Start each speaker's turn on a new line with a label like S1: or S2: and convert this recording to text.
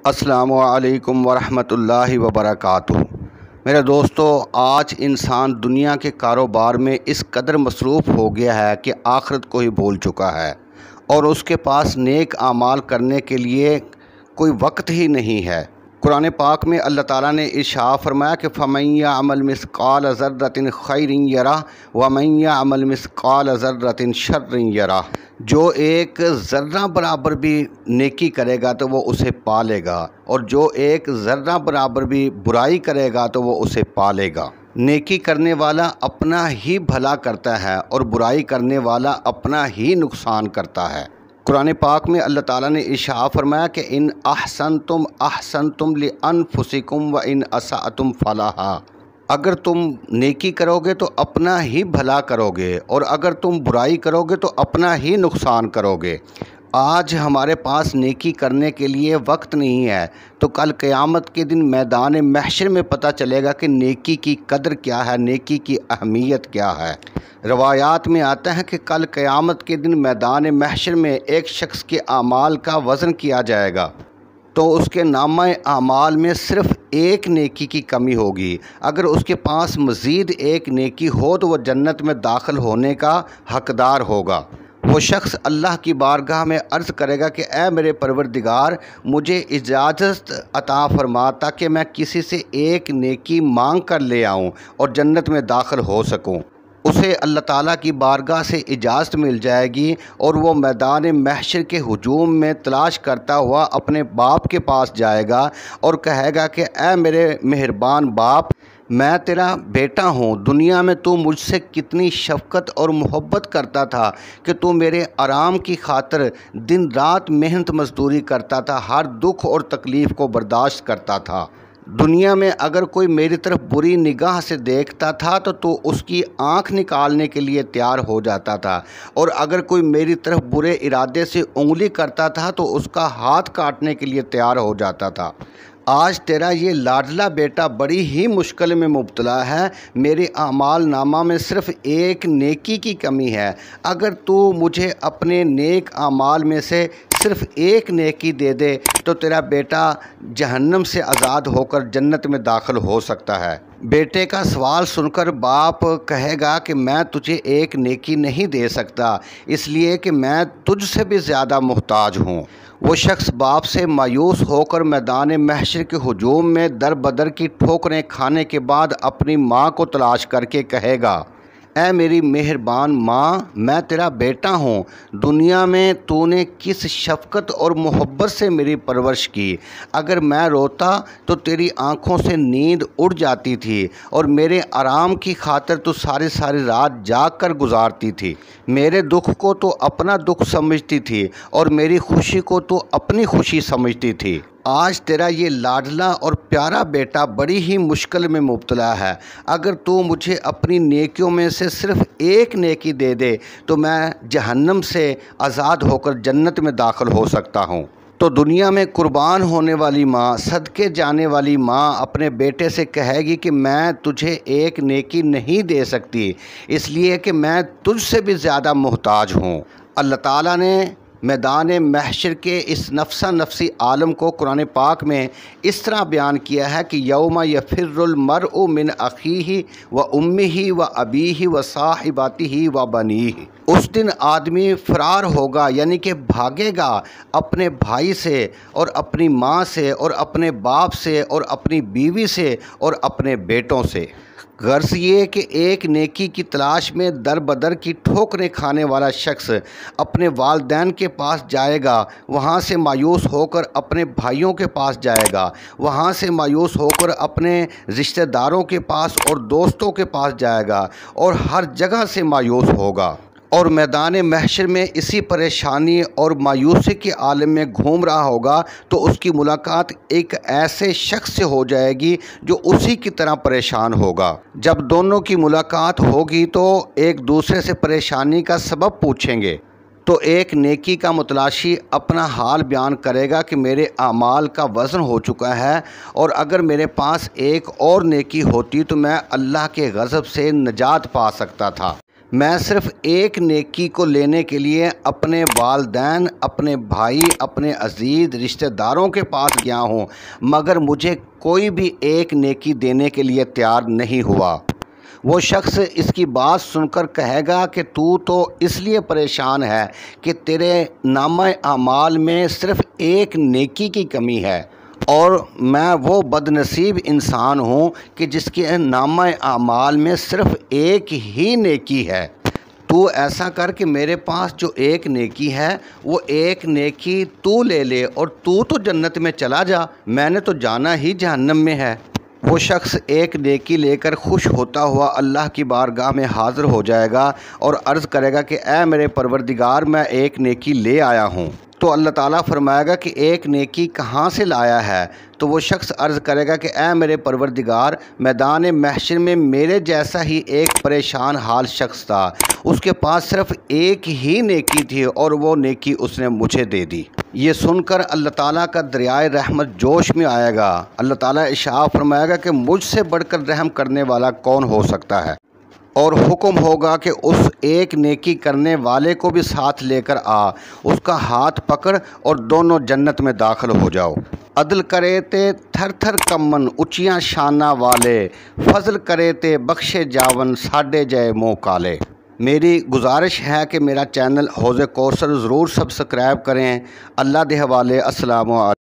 S1: السلام علیکم ورحمۃ اللہ وبرکاتہ۔ میرے دوستو، آج انسان دنیا کے کاروبار میں اس قدر مصروف ہو گیا ہے کہ آخرت کو ہی بھول چکا ہے، اور اس کے پاس نیک اعمال کرنے کے لیے کوئی وقت ہی نہیں ہے۔ قرآن پاک میں اللہ تعالیٰ نے ارشاد فرمایا کہ فَمَن يَعْمَلْ مِثْقَالَ ذَرَّةٍ خَيْرٍ يَرَهُ وَمَن يَعْمَلْ مِثْقَالَ ذَرَّةٍ شَرٍّ يَرَهُ۔ جو ایک ذرہ برابر بھی نیکی کرے گا تو وہ اسے پالے گا، اور جو ایک ذرہ برابر بھی برائی کرے گا تو وہ اسے پالے گا۔ نیکی کرنے والا اپنا ہی بھلا کرتا ہے اور برائی کرنے والا اپنا ہی نقصان کرتا ہے۔ قرآن پاک میں اللہ تعالیٰ نے ارشاد فرمایا کہ ان احسنتم احسنتم لانفسکم و ان اسأتم فلہا۔ اگر تم نیکی کرو گے تو اپنا ہی بھلا کرو گے، اور اگر تم برائی کرو گے تو اپنا ہی نقصان کرو گے۔ آج ہمارے پاس نیکی کرنے کے لیے وقت نہیں ہے، تو کل قیامت کے دن میدان محشر میں پتہ چلے گا کہ نیکی کی قدر کیا ہے، نیکی کی اہمیت کیا ہے۔ روایات میں آتا ہے کہ کل قیامت کے دن میدان محشر میں ایک شخص کے اعمال کا وزن کیا جائے گا، تو اس کے نامہ اعمال میں صرف ایک نیکی کی کمی ہوگی۔ اگر اس کے پاس مزید ایک نیکی ہو تو وہ جنت میں داخل ہونے کا حقدار ہوگا۔ وہ شخص اللہ کی بارگاہ میں عرض کرے گا کہ اے میرے پروردگار، مجھے اجازت عطا فرما تاکہ میں کسی سے ایک نیکی مانگ کر لے آؤں اور جنت میں داخل ہو سکوں۔ اسے اللہ تعالیٰ کی بارگاہ سے اجازت مل جائے گی، اور وہ میدان محشر کے ہجوم میں تلاش کرتا ہوا اپنے باپ کے پاس جائے گا اور کہے گا کہ اے میرے مہربان باپ، میں تیرا بیٹا ہوں۔ دنیا میں تو مجھ سے کتنی شفقت اور محبت کرتا تھا کہ تو میرے آرام کی خاطر دن رات محنت مزدوری کرتا تھا، ہر دکھ اور تکلیف کو برداشت کرتا تھا۔ دنیا میں اگر کوئی میری طرف بری نگاہ سے دیکھتا تھا تو اس کی آنکھ نکالنے کے لیے تیار ہو جاتا تھا، اور اگر کوئی میری طرف برے ارادے سے انگلی کرتا تھا تو اس کا ہاتھ کاٹنے کے لیے تیار ہو جاتا تھا۔ آج تیرا یہ لاڈلا بیٹا بڑی ہی مشکل میں مبتلا ہے، میرے اعمال نامہ میں صرف ایک نیکی کی کمی ہے۔ اگر تو مجھے اپنے نیک اعمال میں سے صرف ایک نیکی دے دے تو تیرا بیٹا جہنم سے آزاد ہو کر جنت میں داخل ہو سکتا ہے۔ بیٹے کا سوال سن کر باپ کہے گا کہ میں تجھے ایک نیکی نہیں دے سکتا، اس لیے کہ میں تجھ سے بھی زیادہ محتاج ہوں۔ وہ شخص باپ سے مایوس ہو کر میدان محشر کے ہجوم میں در بدر کی ٹھوکریں کھانے کے بعد اپنی ماں کو تلاش کر کے کہے گا، اے میری مہربان ماں، میں تیرا بیٹا ہوں۔ دنیا میں تو نے کس شفقت اور محبت سے میری پرورش کی۔ اگر میں روتا تو تیری آنکھوں سے نیند اڑ جاتی تھی، اور میرے آرام کی خاطر تو ساری ساری رات جاگ کر گزارتی تھی۔ میرے دکھ کو تو اپنا دکھ سمجھتی تھی، اور میری خوشی کو تو اپنی خوشی سمجھتی تھی۔ آج تیرا یہ لاڈلا اور پیارا بیٹا بڑی ہی مشکل میں مبتلا ہے۔ اگر تو مجھے اپنی نیکیوں میں سے صرف ایک نیکی دے دے تو میں جہنم سے آزاد ہو کر جنت میں داخل ہو سکتا ہوں۔ تو دنیا میں قربان ہونے والی ماں، صدقے جانے والی ماں اپنے بیٹے سے کہے گی کہ میں تجھے ایک نیکی نہیں دے سکتی، اس لیے کہ میں تجھ سے بھی زیادہ محتاج ہوں۔ اللہ تعالیٰ نے میدان محشر کے اس نفسا نفسی عالم کو قرآن پاک میں اس طرح بیان کیا ہے کہ یوم یفر المرء من اخیہ و امہ و ابیہ و صاحبتہ و بنیہ۔ اس دن آدمی فرار ہوگا، یعنی کہ بھاگے گا اپنے بھائی سے اور اپنی ماں سے اور اپنے باپ سے اور اپنی بیوی سے اور اپنے بیٹوں سے۔ غرض یہ کہ ایک نیکی کی تلاش میں در بدر کی ٹھوکریں کھانے والا شخص اپنے والدین کے پاس جائے گا، وہاں سے مایوس ہو کر اپنے بھائیوں کے پاس جائے گا، وہاں سے مایوس ہو کر اپنے رشتہ داروں کے پاس اور دوستوں کے پاس جائے گا، اور ہر جگہ سے مایوس ہوگا، اور میدان محشر میں اسی پریشانی اور مایوسی کے عالم میں گھوم رہا ہوگا، تو اس کی ملاقات ایک ایسے شخص سے ہو جائے گی جو اسی کی طرح پریشان ہوگا۔ جب دونوں کی ملاقات ہوگی تو ایک دوسرے سے پریشانی کا سبب پوچھیں گے، تو ایک نیکی کا متلاشی اپنا حال بیان کرے گا کہ میرے اعمال کا وزن ہو چکا ہے، اور اگر میرے پاس ایک اور نیکی ہوتی تو میں اللہ کے غضب سے نجات پا سکتا تھا۔ میں صرف ایک نیکی کو لینے کے لیے اپنے والدین، اپنے بھائی، اپنے عزیز رشتہ داروں کے پاس گیا ہوں، مگر مجھے کوئی بھی ایک نیکی دینے کے لیے تیار نہیں ہوا۔ وہ شخص اس کی بات سن کر کہے گا کہ تو اس لیے پریشان ہے کہ تیرے نامہ اعمال میں صرف ایک نیکی کی کمی ہے، اور میں وہ بد نصیب انسان ہوں کہ جس کے نامہ اعمال میں صرف ایک ہی نیکی ہے۔ تو ایسا کر کہ میرے پاس جو ایک نیکی ہے وہ ایک نیکی تو لے لے اور تو جنت میں چلا جا، میں نے تو جانا ہی جہنم میں ہے۔ وہ شخص ایک نیکی لے کر خوش ہوتا ہوا اللہ کی بارگاہ میں حاضر ہو جائے گا اور عرض کرے گا کہ اے میرے پروردگار، میں ایک نیکی لے آیا ہوں۔ تو اللہ تعالیٰ فرمائے گا کہ ایک نیکی کہاں سے لایا ہے؟ تو وہ شخص عرض کرے گا کہ اے میرے پروردگار، میدان محشر میں میرے جیسا ہی ایک پریشان حال شخص تھا، اس کے پاس صرف ایک ہی نیکی تھی اور وہ نیکی اس نے مجھے دے دی۔ یہ سن کر اللہ تعالیٰ کا دریائے رحمت جوش میں آئے گا۔ اللہ تعالیٰ ارشاد فرمائے گا کہ مجھ سے بڑھ کر رحم کرنے والا کون ہو سکتا ہے، اور حکم ہوگا کہ اس ایک نیکی کرنے والے کو بھی ساتھ لے کر آ، اس کا ہاتھ پکڑ اور دونوں جنت میں داخل ہو جاؤ۔ عدل کرے تے تھر تھر کمن اچیاں شانہ والے، فضل کرے تے بخشے جاون ساڈے جے منہ کالے۔ میری گزارش ہے کہ میرا چینل حوض کوثر ضرور سبسکرائب کریں۔ اللہ دے حوالے، السلام علیکم۔